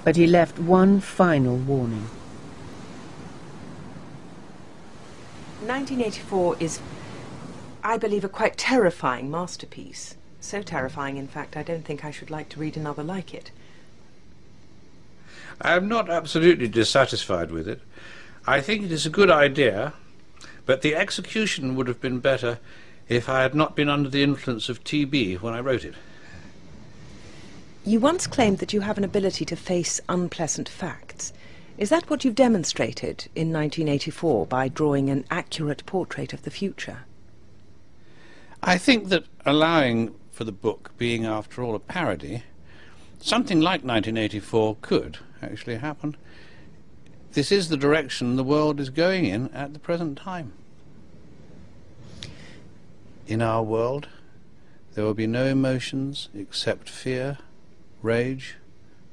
But he left one final warning. 1984 is, I believe, a quite terrifying masterpiece. So terrifying, in fact, I don't think I should like to read another like it. I am not absolutely dissatisfied with it. I think it is a good idea, but the execution would have been better if I had not been under the influence of TB when I wrote it. You once claimed that you have an ability to face unpleasant facts. Is that what you've demonstrated in 1984 by drawing an accurate portrait of the future? I think that allowing for the book being, after all, a parody, something like 1984 could actually happen. This is the direction the world is going in at the present time. In our world, there will be no emotions except fear, rage,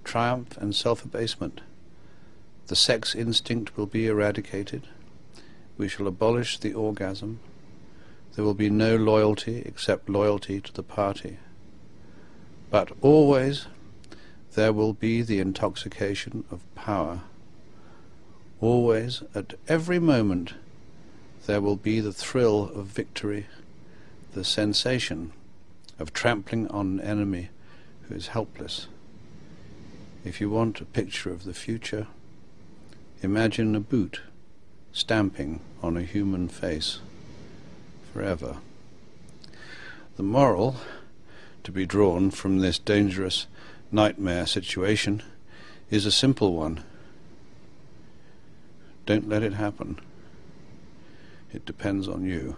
triumph and self-abasement. The sex instinct will be eradicated. We shall abolish the orgasm. There will be no loyalty except loyalty to the party. But always there will be the intoxication of power. Always, at every moment, there will be the thrill of victory, the sensation of trampling on an enemy who is helpless. If you want a picture of the future, imagine a boot stamping on a human face forever. The moral to be drawn from this dangerous nightmare situation is a simple one. Don't let it happen. It depends on you.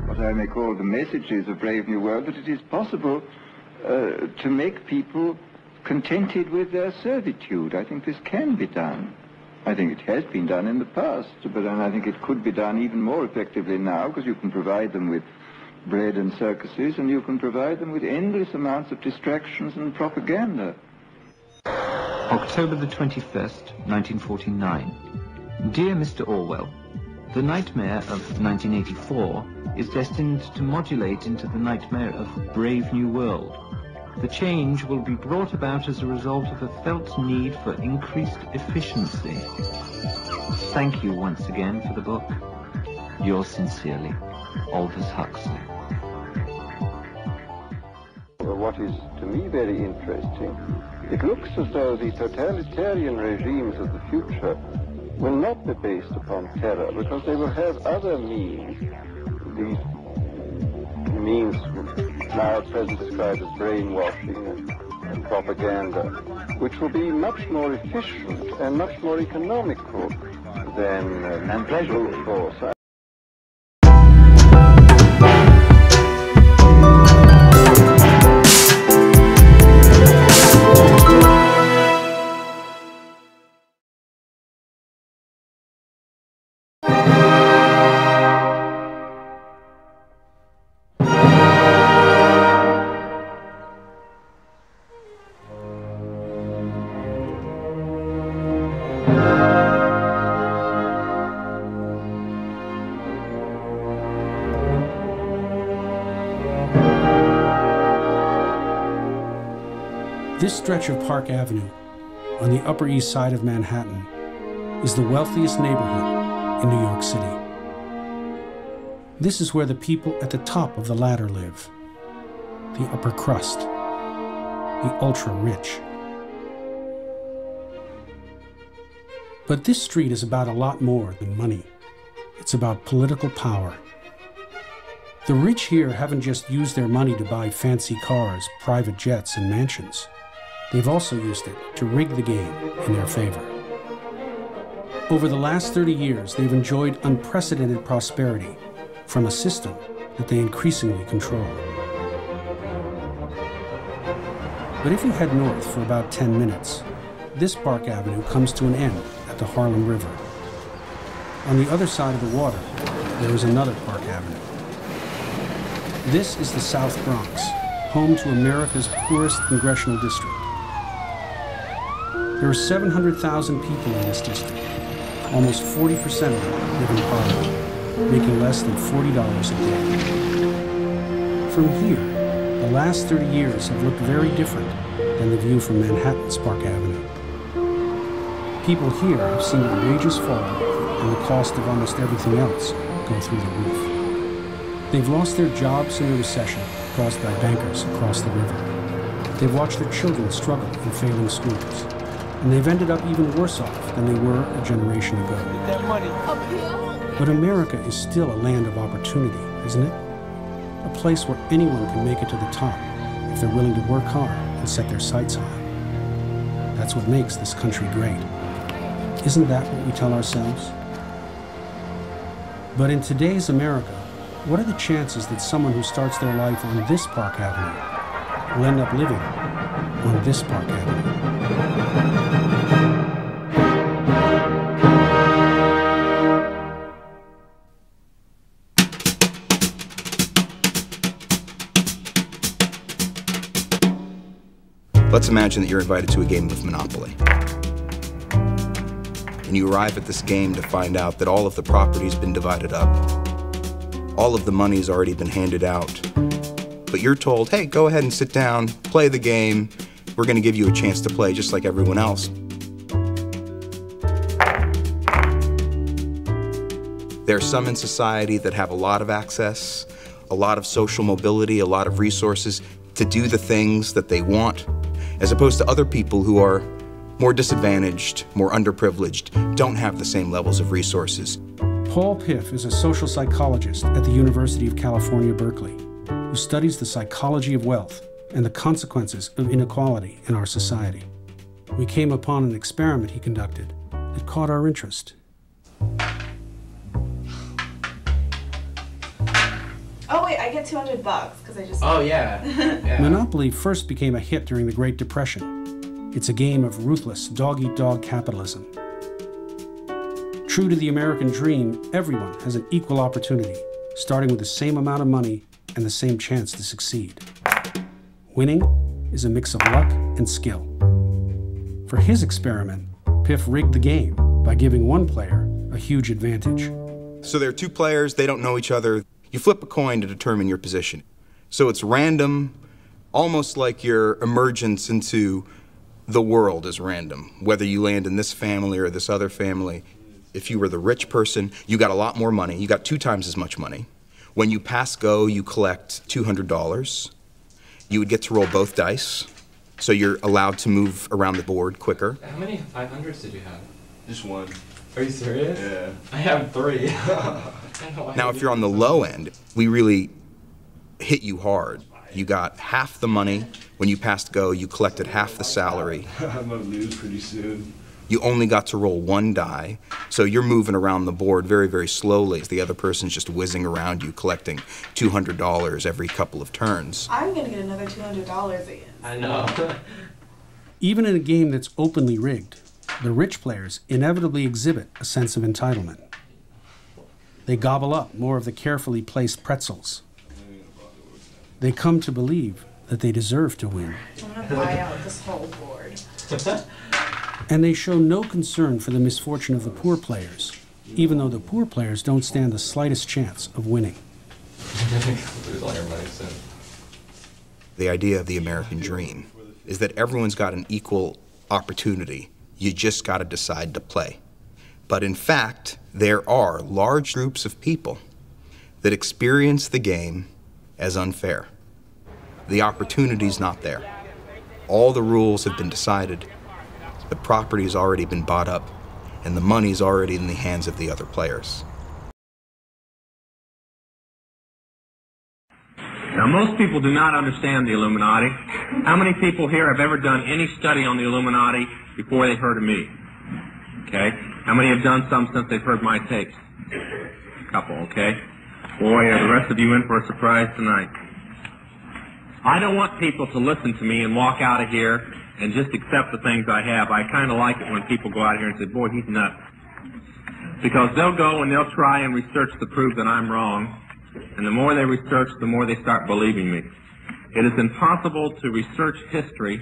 What I may call the messages of Brave New World, that it is possible to make people contented with their servitude. I think this can be done. I think it has been done in the past, but I think it could be done even more effectively now, because you can provide them with bread and circuses, and you can provide them with endless amounts of distractions and propaganda. October the 21st, 1949. Dear Mr. Orwell, the nightmare of 1984 is destined to modulate into the nightmare of Brave New World. The change will be brought about as a result of a felt need for increased efficiency. Thank you once again for the book. Yours sincerely, Aldous Huxley. Well, what is to me very interesting, it looks as though the totalitarian regimes of the future will not be based upon terror, because they will have other means. These means now at present described as brainwashing and propaganda, which will be much more efficient and much more economical than brute force. This stretch of Park Avenue, on the Upper East Side of Manhattan, is the wealthiest neighborhood in New York City. This is where the people at the top of the ladder live, the upper crust, the ultra-rich. But this street is about a lot more than money. It's about political power. The rich here haven't just used their money to buy fancy cars, private jets, and mansions. They've also used it to rig the game in their favor. Over the last 30 years, they've enjoyed unprecedented prosperity from a system that they increasingly control. But if you head north for about 10 minutes, this Park Avenue comes to an end at the Harlem River. On the other side of the water, there is another Park Avenue. This is the South Bronx, home to America's poorest congressional district. There are 700,000 people in this district. Almost 40% of them live in poverty, making less than $40 a day. from here, the last 30 years have looked very different than the view from Manhattan's Park Avenue. People here have seen their wages fall and the cost of almost everything else go through the roof. They've lost their jobs in a recession caused by bankers across the river. They've watched their children struggle in failing schools. And they've ended up even worse off than they were a generation ago. Get that money. But America is still a land of opportunity, isn't it? A place where anyone can make it to the top if they're willing to work hard and set their sights high. That's what makes this country great. Isn't that what we tell ourselves? But in today's America, what are the chances that someone who starts their life on this Park Avenue will end up living on this Park Avenue? Let's imagine that you're invited to a game of Monopoly. And you arrive at this game to find out that all of the property's been divided up. All of the money's already been handed out. But you're told, hey, go ahead and sit down, play the game. We're going to give you a chance to play just like everyone else. There are some in society that have a lot of access, a lot of social mobility, a lot of resources to do the things that they want, as opposed to other people who are more disadvantaged, more underprivileged, don't have the same levels of resources. Paul Piff is a social psychologist at the University of California, Berkeley, who studies the psychology of wealth and the consequences of inequality in our society. We came upon an experiment he conducted that caught our interest. Oh wait, I get $200 because I just... Oh yeah. Yeah. Monopoly first became a hit during the Great Depression. It's a game of ruthless, dog-eat-dog capitalism. True to the American dream, everyone has an equal opportunity, starting with the same amount of money and the same chance to succeed. Winning is a mix of luck and skill. For his experiment, Piff rigged the game by giving one player a huge advantage. So there are two players, they don't know each other. You flip a coin to determine your position. So it's random, almost like your emergence into the world is random, whether you land in this family or this other family. If you were the rich person, you got a lot more money. You got 2 times as much money. When you pass go, you collect $200. You would get to roll both dice, so you're allowed to move around the board quicker. How many 500s did you have? Just one. Are you serious? Yeah. I have 3. Now, if you're on the low end, we really hit you hard. You got half the money. When you passed go, you collected half the salary. I'm gonna lose pretty soon. You only got to roll 1 die, so you're moving around the board very, very slowly. The other person's just whizzing around you, collecting $200 every couple of turns. I'm gonna get another $200 again. I know. Even in a game that's openly rigged, the rich players inevitably exhibit a sense of entitlement. They gobble up more of the carefully placed pretzels. They come to believe that they deserve to win. I'm gonna buy out this whole board. And they show no concern for the misfortune of the poor players, even though the poor players don't stand the slightest chance of winning. Lose all your money soon. The idea of the American dream is that everyone's got an equal opportunity. You just got to decide to play. But in fact, there are large groups of people that experience the game as unfair. The opportunity's not there. All the rules have been decided. The property's already been bought up, and the money's already in the hands of the other players. Now, most people do not understand the Illuminati. How many people here have ever done any study on the Illuminati before they've heard of me? Okay. How many have done some since they've heard my tapes? A couple, okay. Boy, are the rest of you in for a surprise tonight. I don't want people to listen to me and walk out of here and just accept the things I have. I kind of like it when people go out here and say, boy, he's nuts. Because they'll go and they'll try and research to prove that I'm wrong. And the more they research, the more they start believing me. It is impossible to research history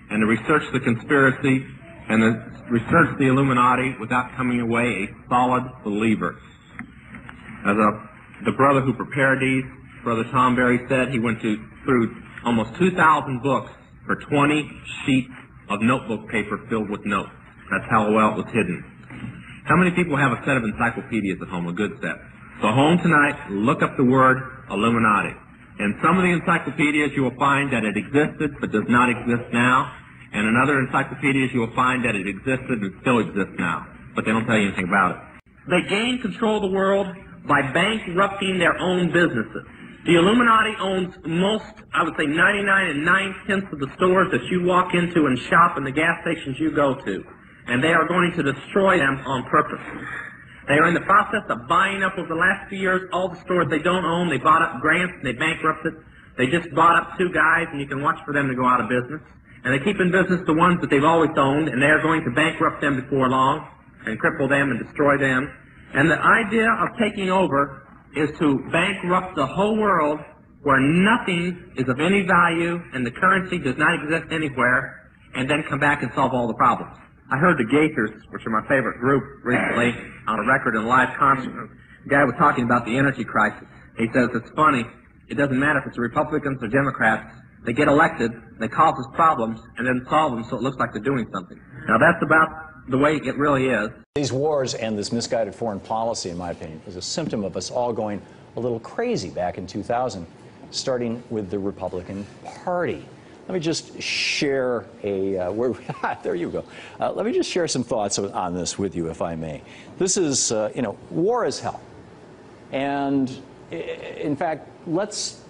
and to research the conspiracy and to research the Illuminati without coming away a solid believer. As the brother who prepared these, Brother Tom Berry said he went through almost 2,000 books for 20 sheets of notebook paper filled with notes. That's how well it was hidden. How many people have a set of encyclopedias at home, a good set? So home tonight, look up the word Illuminati. In some of the encyclopedias you will find that it existed but does not exist now, and in other encyclopedias you will find that it existed and still exists now, but they don't tell you anything about it. They gain control of the world by bankrupting their own businesses. The Illuminati owns most, I would say 99 9/10 of the stores that you walk into and shop and the gas stations you go to. And they are going to destroy them on purpose. They are in the process of buying up over the last few years all the stores they don't own. They bought up grants and they bankrupted. They just bought up 2 guys and you can watch for them to go out of business. And they keep in business the ones that they've always owned, and they are going to bankrupt them before long and cripple them and destroy them. And the idea of taking over is to bankrupt the whole world where nothing is of any value and the currency does not exist anywhere, and then come back and solve all the problems. I heard the Gaithers, which are my favorite group, recently on a record in a live concert. The guy was talking about the energy crisis. He says, it's funny, it doesn't matter if it's Republicans or Democrats. They get elected, they cause us problems, and then solve them so it looks like they're doing something. Now that's about the way it really is. These wars and this misguided foreign policy, in my opinion, is a symptom of us all going a little crazy back in 2000, starting with the Republican Party. Let me just share there you go. Let me just share some thoughts on this with you, if I may. This is, war is hell. And in fact, let's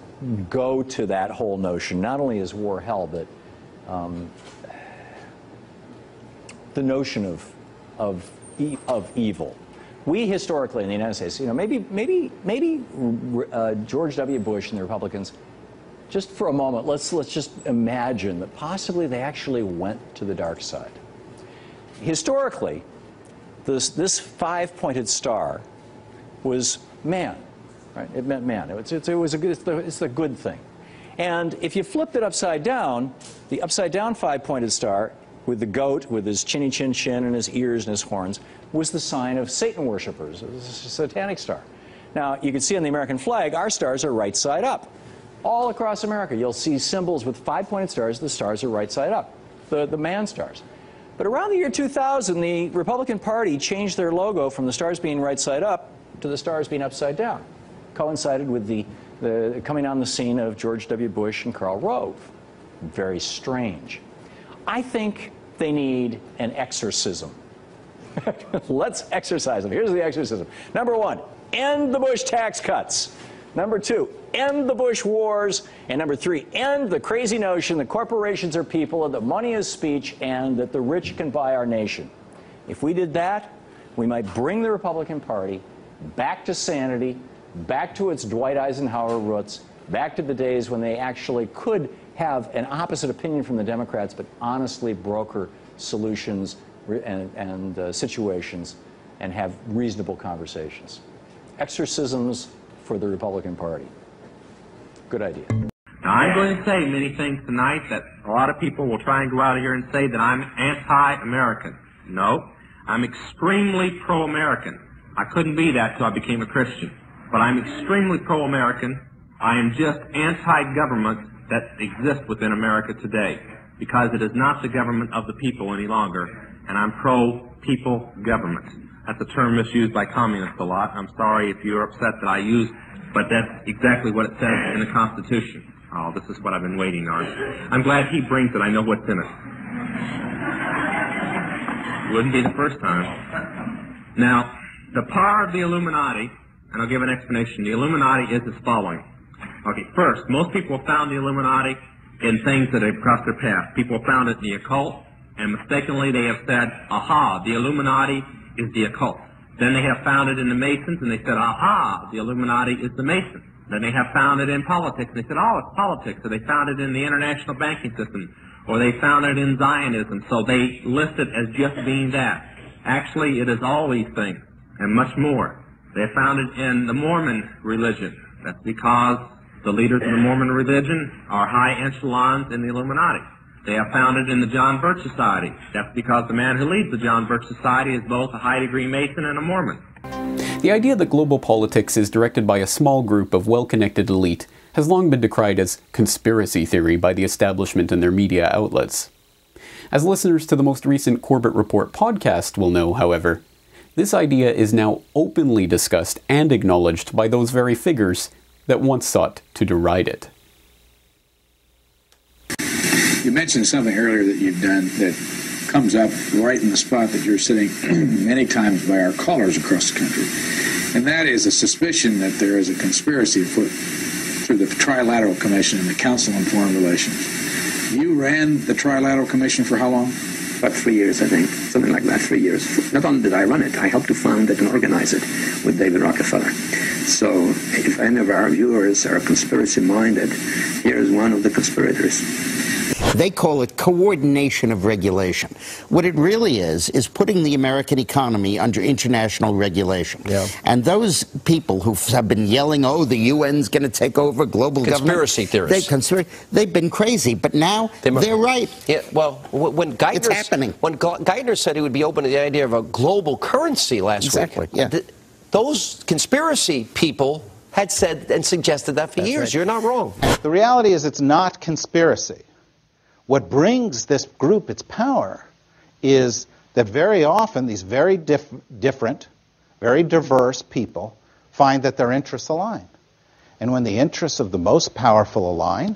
go to that whole notion. Not only is war hell, but the notion of evil. We historically in the United States, maybe George W. Bush and the Republicans, just for a moment, let's just imagine that possibly they actually went to the dark side. Historically, this 5-pointed star was man, right? It meant man. It's the good thing. And if you flipped it upside down, the upside down 5-pointed star with the goat, with his chinny chin chin and his ears and his horns, was the sign of Satan worshipers. It was a satanic star. Now, you can see on the American flag, our stars are right side up. All across America, you'll see symbols with 5-pointed stars. The stars are right side up, the man stars. But around the year 2000, the Republican Party changed their logo from the stars being right side up to the stars being upside down. Coincided with the coming on the scene of George W. Bush and Karl Rove. Very strange. I think they need an exorcism. Let's exorcise them. Here's the exorcism. Number 1, end the Bush tax cuts. Number 2, end the Bush wars. And number 3, end the crazy notion that corporations are people, that money is speech, and that the rich can buy our nation. If we did that, we might bring the Republican Party back to sanity, back to its Dwight Eisenhower roots, back to the days when they actually could have an opposite opinion from the Democrats, but honestly broker solutions and situations and have reasonable conversations. Exorcisms for the Republican Party. Good idea. Now, I'm going to say many things tonight that a lot of people will try and go out of here and say that I'm anti-American. No, I'm extremely pro-American. I couldn't be that till I became a Christian. But I'm extremely pro-American. I am just anti-government that exists within America today, because it is not the government of the people any longer, and I'm pro-people government. That's a term misused by communists a lot. I'm sorry if you're upset that I use, but that's exactly what it says in the Constitution. Oh, this is what I've been waiting on. I'm glad he brings it. I know what's in it. Wouldn't be the first time. Now, the power of the Illuminati, and I'll give an explanation. The Illuminati is as following. Okay, first, most people have found the Illuminati in things that have crossed their path. People have found it in the occult, and mistakenly they have said, aha, the Illuminati is the occult. Then they have found it in the Masons, and they said, aha, the Illuminati is the Masons. Then they have found it in politics, and they said, oh, it's politics. So they found it in the international banking system, or they found it in Zionism. So they list it as just being that. Actually, it is all these things, and much more. They found it in the Mormon religion. That's because the leaders of the Mormon religion are high echelons in the Illuminati. They have found it in the John Birch Society. That's because the man who leads the John Birch Society is both a high-degree Mason and a Mormon. The idea that global politics is directed by a small group of well-connected elite has long been decried as conspiracy theory by the establishment and their media outlets. As listeners to the most recent Corbett Report podcast will know, however, this idea is now openly discussed and acknowledged by those very figures that once sought to deride it. You mentioned something earlier that you've done that comes up right in the spot that you're sitting many times by our callers across the country, and that is a suspicion that there is a conspiracy afoot through the Trilateral Commission and the Council on Foreign Relations. You ran the Trilateral Commission for how long? About 3 years, I think. Something like that, 3 years. Not only did I run it, I helped to found it and organize it with David Rockefeller. So if any of our viewers are conspiracy-minded, here is one of the conspirators. They call it coordination of regulation. What it really is putting the American economy under international regulation. Yeah. And those people who have been yelling, oh, the UN's going to take over global conspiracy government. Theorists. They've been crazy, but now they're right. Yeah, well, when it's happening. When Geithner said he would be open to the idea of a global currency last week, yeah. Those conspiracy people had said and suggested that for years. Right. You're not wrong. The reality is it's not conspiracy. What brings this group its power is that very often these very different, very diverse people find that their interests align. And when the interests of the most powerful align,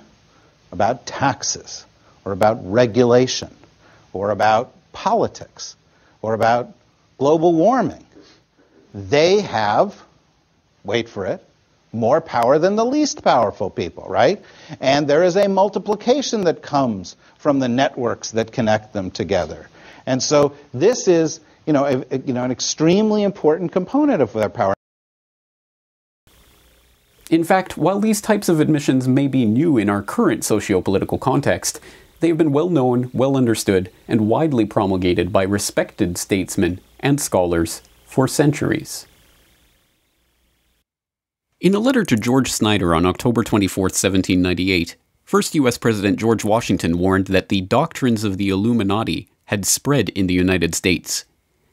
about taxes, or about regulation, or about politics, or about global warming, they have, wait for it, more power than the least powerful people, right? And there is a multiplication that comes from the networks that connect them together. And so this is, an extremely important component of their power. In fact, while these types of admissions may be new in our current socio-political context, they have been well known, well understood, and widely promulgated by respected statesmen and scholars for centuries. In a letter to George Snyder on October 24, 1798, first U.S. President George Washington warned that the doctrines of the Illuminati had spread in the United States,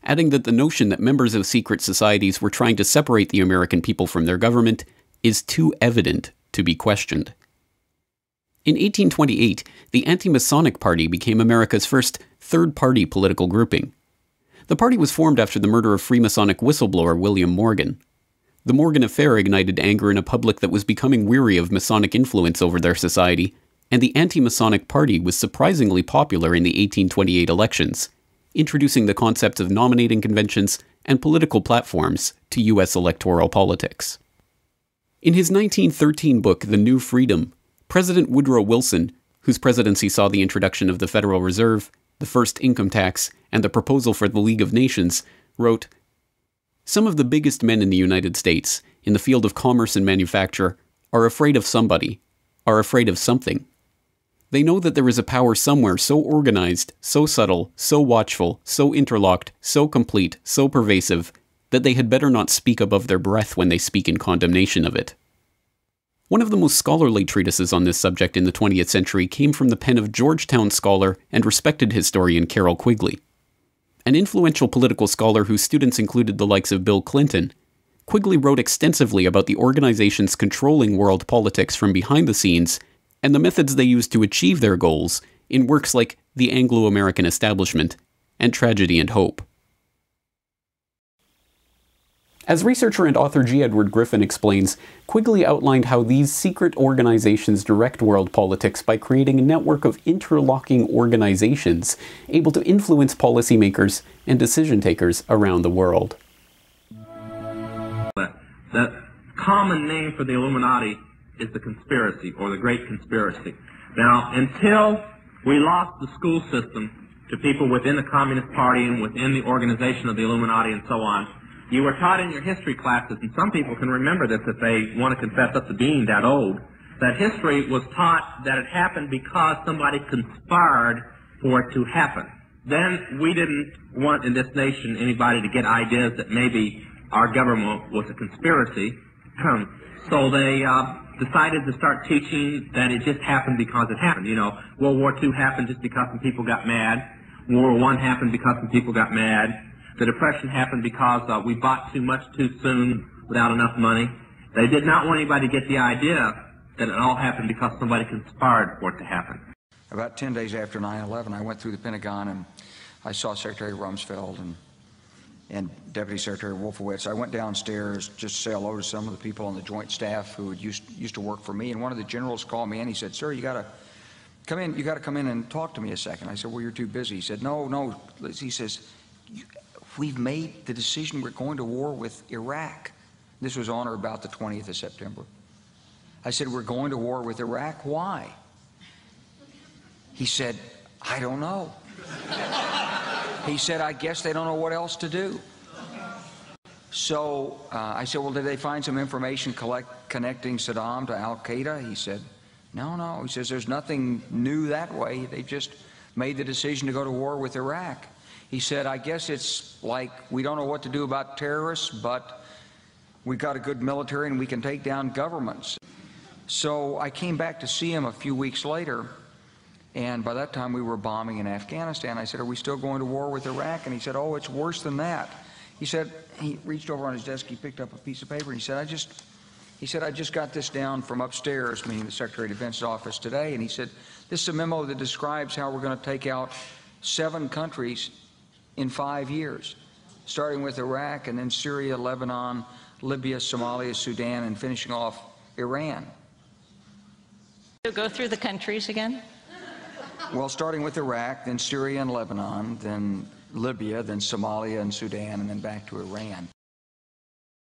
adding that the notion that members of secret societies were trying to separate the American people from their government is too evident to be questioned. In 1828, the Anti-Masonic Party became America's first third-party political grouping. The party was formed after the murder of Freemasonic whistleblower William Morgan. The Morgan affair ignited anger in a public that was becoming weary of Masonic influence over their society, and the Anti-Masonic Party was surprisingly popular in the 1828 elections, introducing the concepts of nominating conventions and political platforms to U.S. electoral politics. In his 1913 book, The New Freedom, President Woodrow Wilson, whose presidency saw the introduction of the Federal Reserve, the first income tax, and the proposal for the League of Nations, wrote, "Some of the biggest men in the United States, in the field of commerce and manufacture, are afraid of somebody, are afraid of something. They know that there is a power somewhere so organized, so subtle, so watchful, so interlocked, so complete, so pervasive, that they had better not speak above their breath when they speak in condemnation of it." One of the most scholarly treatises on this subject in the 20th century came from the pen of Georgetown scholar and respected historian Carroll Quigley. An influential political scholar whose students included the likes of Bill Clinton, Quigley wrote extensively about the organizations controlling world politics from behind the scenes and the methods they used to achieve their goals in works like The Anglo-American Establishment and Tragedy and Hope. As researcher and author G. Edward Griffin explains, Quigley outlined how these secret organizations direct world politics by creating a network of interlocking organizations able to influence policymakers and decision-takers around the world. The common name for the Illuminati is the conspiracy, or the Great Conspiracy. Now, until we lost the school system to people within the Communist Party and within the organization of the Illuminati and so on, you were taught in your history classes, and some people can remember this if they want to confess up to being that old, that history was taught that it happened because somebody conspired for it to happen. Then we didn't want in this nation anybody to get ideas that maybe our government was a conspiracy, so they decided to start teaching that it just happened because it happened. You know, World War II happened just because some people got mad. World War I happened because some people got mad. the Depression happened because we bought too much too soon without enough money. They did not want anybody to get the idea that it all happened because somebody conspired for it to happen. About 10 days after 9/11, I went through the Pentagon and I saw Secretary Rumsfeld and Deputy Secretary Wolfowitz. I went downstairs just to say hello to some of the people on the Joint Staff who had used to work for me, and one of the generals called me and he said, "Sir, you got to come in. You got to come in and talk to me a second." I said, "Well, you're too busy." He said, "No." He says, "We've made the decision. We're going to war with Iraq." This was on or about the 20th of September. I said, "We're going to war with Iraq. Why?" He said, "I don't know." He said, "I guess they don't know what else to do." So I said, "Well, did they find some information connecting Saddam to Al-Qaeda?" He said, No. He says, "There's nothing new that way. They just made the decision to go to war with Iraq." He said, "I guess it's like we don't know what to do about terrorists, but we've got a good military and we can take down governments." So I came back to see him a few weeks later, and by that time we were bombing in Afghanistan. I said, "Are we still going to war with Iraq?" And he said, "Oh, it's worse than that." He said, he reached over on his desk, he picked up a piece of paper, and he said, I just got this down from upstairs," meaning the Secretary of Defense's office today, and he said, "This is a memo that describes how we're going to take out 7 countries in 5 years, starting with Iraq and then Syria, Lebanon, Libya, Somalia, Sudan, and finishing off Iran." So go through the countries again? Well, starting with Iraq, then Syria and Lebanon, then Libya, then Somalia and Sudan, and then back to Iran.